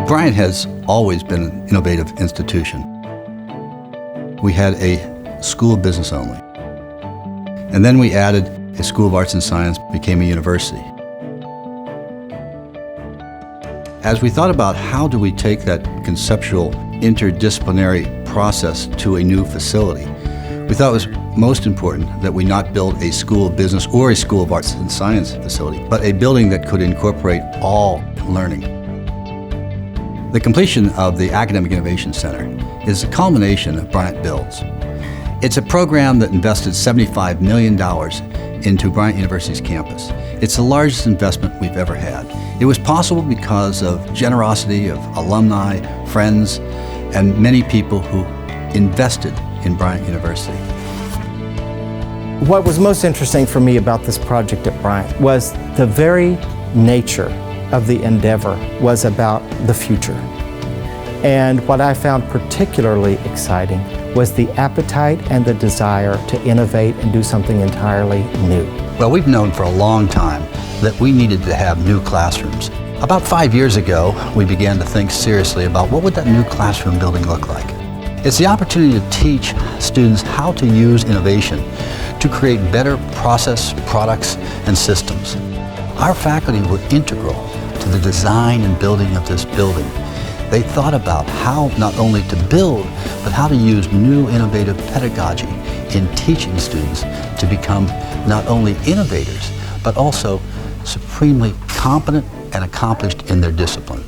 Bryant has always been an innovative institution. We had a school of business only. And then we added a school of arts and science, became a university. As we thought about how do we take that conceptual interdisciplinary process to a new facility, we thought it was most important that we not build a school of business or a school of arts and science facility, but a building that could incorporate all learning. The completion of the Academic Innovation Center is the culmination of Bryant Builds. It's a program that invested $75 million into Bryant University's campus. It's the largest investment we've ever had. It was possible because of generosity of alumni, friends, and many people who invested in Bryant University. What was most interesting for me about this project at Bryant was the very nature of the endeavor was about the future. And what I found particularly exciting was the appetite and the desire to innovate and do something entirely new. Well, we've known for a long time that we needed to have new classrooms. About 5 years ago, we began to think seriously about what would that new classroom building look like. It's the opportunity to teach students how to use innovation to create better process, products, and systems. Our faculty were integral to the design and building of this building. They thought about how not only to build, but how to use new innovative pedagogy in teaching students to become not only innovators, but also supremely competent and accomplished in their discipline.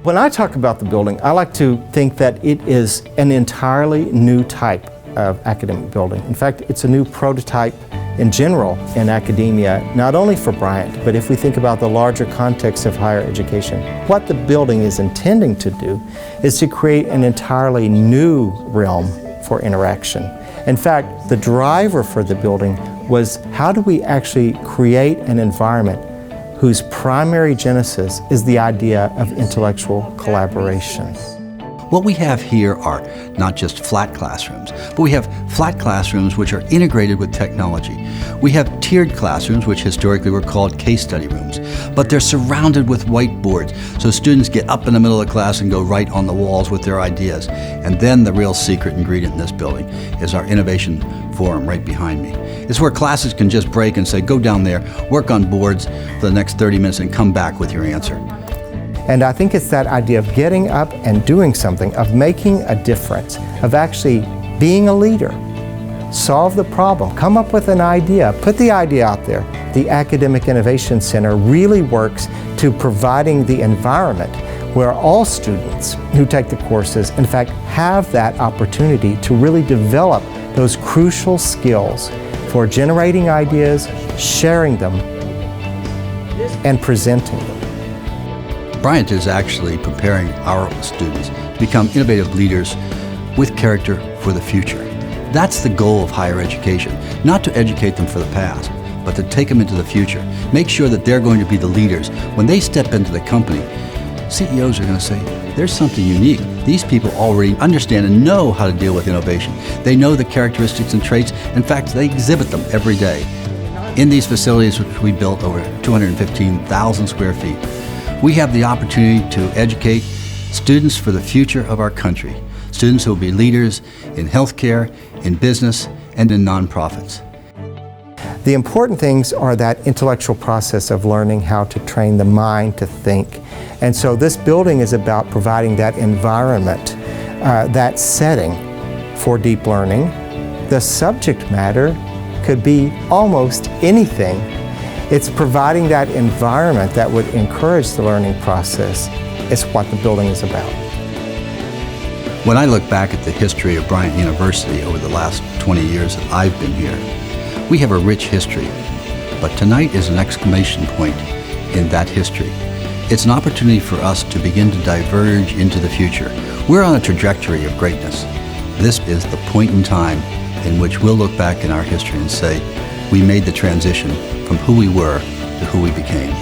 When I talk about the building, I like to think that it is an entirely new type of academic building. In fact, it's a new prototype in general in academia, not only for Bryant, but if we think about the larger context of higher education. What the building is intending to do is to create an entirely new realm for interaction. In fact, the driver for the building was how do we actually create an environment whose primary genesis is the idea of intellectual collaboration. What we have here are not just flat classrooms, but we have flat classrooms which are integrated with technology. We have tiered classrooms, which historically were called case study rooms, but they're surrounded with whiteboards, so students get up in the middle of the class and go right on the walls with their ideas. And then the real secret ingredient in this building is our innovation forum right behind me. It's where classes can just break and say, go down there, work on boards for the next 30 minutes and come back with your answer. And I think it's that idea of getting up and doing something, of making a difference, of actually being a leader. Solve the problem, come up with an idea, put the idea out there. The Academic Innovation Center really works to providing the environment where all students who take the courses, in fact, have that opportunity to really develop those crucial skills for generating ideas, sharing them, and presenting them. Bryant is actually preparing our students to become innovative leaders with character for the future. That's the goal of higher education, not to educate them for the past, but to take them into the future. Make sure that they're going to be the leaders. When they step into the company, CEOs are going to say, there's something unique. These people already understand and know how to deal with innovation. They know the characteristics and traits. In fact, they exhibit them every day. In these facilities, which we built over 215,000 square feet, we have the opportunity to educate students for the future of our country, students who will be leaders in healthcare, in business, and in nonprofits. The important things are that intellectual process of learning how to train the mind to think. And so this building is about providing that environment, that setting for deep learning. The subject matter could be almost anything. It's providing that environment that would encourage the learning process. It's what the building is about. When I look back at the history of Bryant University over the last 20 years that I've been here, we have a rich history, but tonight is an exclamation point in that history. It's an opportunity for us to begin to diverge into the future. We're on a trajectory of greatness. This is the point in time in which we'll look back in our history and say, we made the transition from who we were to who we became.